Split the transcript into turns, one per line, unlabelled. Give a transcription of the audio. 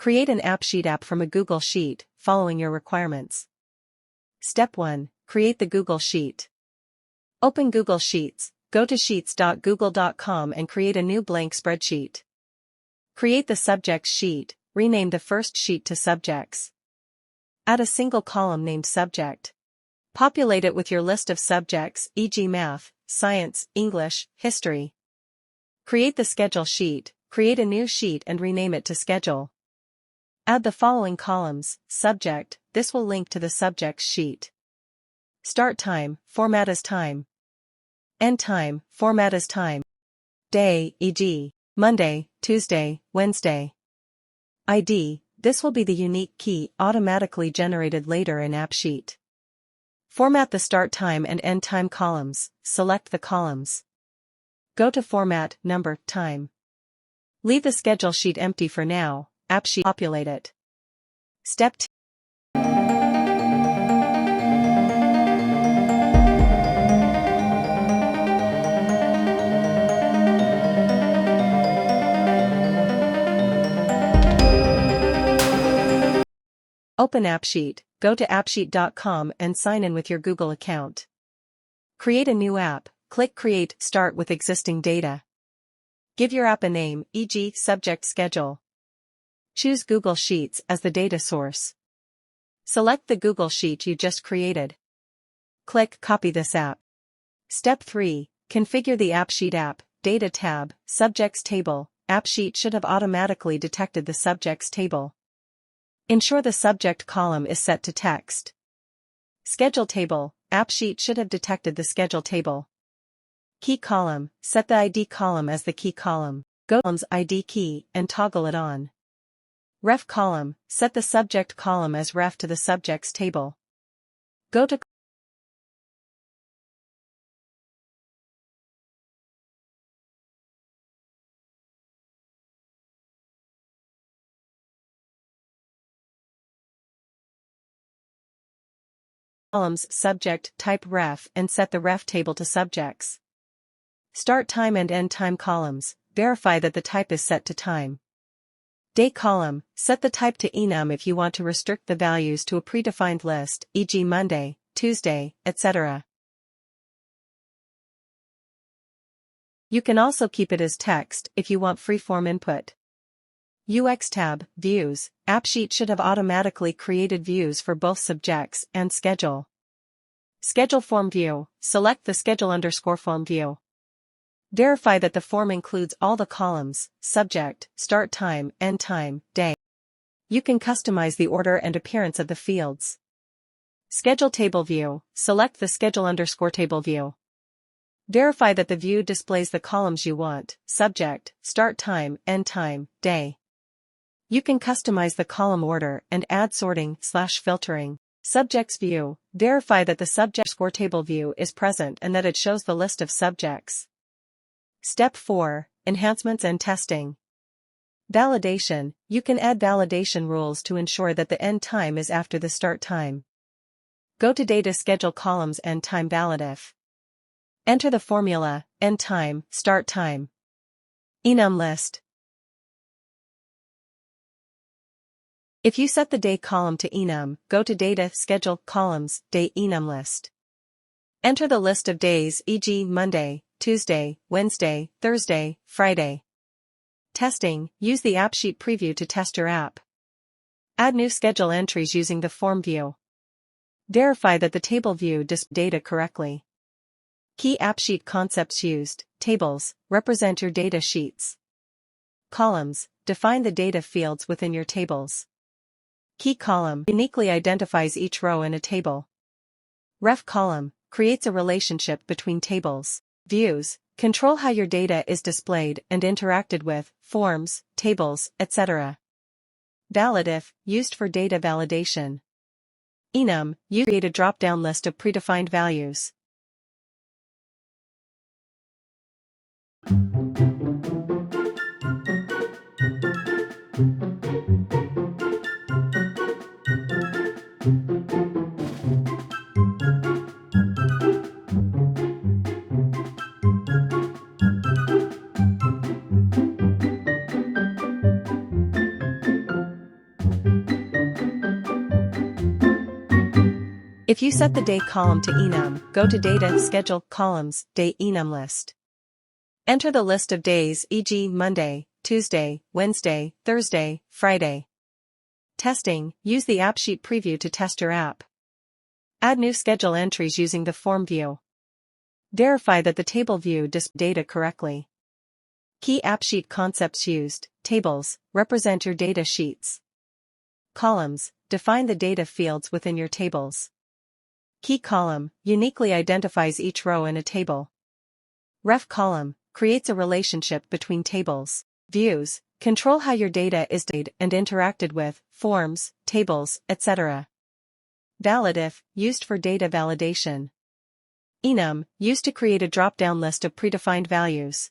Create an AppSheet app from a Google Sheet, following your requirements. Step 1. Create the Google Sheet. Open Google Sheets, go to sheets.google.com and create a new blank spreadsheet. Create the Subjects sheet, rename the first sheet to Subjects. Add a single column named Subject. Populate it with your list of subjects, e.g. Math, Science, English, History. Create the Schedule sheet, create a new sheet and rename it to Schedule. Add the following columns: Subject, this will link to the Subjects sheet. Start time, format as time. End time, format as time. Day, e.g. Monday, Tuesday, Wednesday. ID, this will be the unique key automatically generated later in AppSheet. Format the start time and end time columns, select the columns. Go to Format, Number, Time. Leave the Schedule sheet empty for now, AppSheet populate it. Step 2. Open AppSheet, go to appsheet.com and sign in with your Google account. Create a new app, click Create, start with existing data. Give your app a name, e.g. Subject Schedule. Choose Google Sheets as the data source. Select the Google Sheet you just created. Click Copy this app. Step 3. Configure the AppSheet app, Data tab, Subjects table. AppSheet should have automatically detected the Subjects table. Ensure the Subject column is set to text. Schedule table, AppSheet should have detected the Schedule table. Key column, set the ID column as the key column. Go to column's ID key and toggle it on. Ref column, set the Subject column as ref to the Subjects table. Go to columns, subject, type ref and set the ref table to subjects. Start time and end time columns, verify that the type is set to time. Day column, set the type to enum if you want to restrict the values to a predefined list, e.g. Monday, Tuesday, etc. You can also keep it as text if you want free-form input. UX tab, Views, AppSheet should have automatically created views for both Subjects and Schedule. Schedule Form View, select the Schedule_Form view. Verify that the form includes all the columns, subject, start time, end time, day. You can customize the order and appearance of the fields. Schedule Table View, select the Schedule_Table view. Verify that the view displays the columns you want, subject, start time, end time, day. You can customize the column order and add sorting/filtering. Subjects View, verify that the Subject_Table view is present and that it shows the list of subjects. Step 4. Enhancements and Testing. Validation, you can add validation rules to ensure that the end time is after the start time. Go to Data Schedule Columns End Time Valid If. Enter the formula, end time, start time. Enum list. If you set the day column to enum, go to Data Schedule Columns Day Enum List. Enter the list of days, e.g. Monday, Tuesday, Wednesday, Thursday, Friday. Testing, use the AppSheet preview to test your app. Add new schedule entries using the form view. Verify that the table view displays data correctly. Key AppSheet concepts used. Tables, represent your data sheets. Columns, define the data fields within your tables. Key column, uniquely identifies each row in a table. Ref column, creates a relationship between tables. Views, control how your data is displayed and interacted with, forms, tables, etc. Valid If, used for data validation. Enum, you create a drop-down list of predefined values. If you set the day column to enum, go to Data, Schedule, Columns, Day enum list. Enter the list of days, e.g. Monday, Tuesday, Wednesday, Thursday, Friday. Testing, use the AppSheet preview to test your app. Add new schedule entries using the form view. Verify that the table view displays data correctly. Key AppSheet concepts used. Tables, represent your data sheets. Columns, define the data fields within your tables. Key column, uniquely identifies each row in a table. Ref column, creates a relationship between tables. Views, control how your data is displayed and interacted with, forms, tables, etc. Valid if, used for data validation. Enum, used to create a drop-down list of predefined values.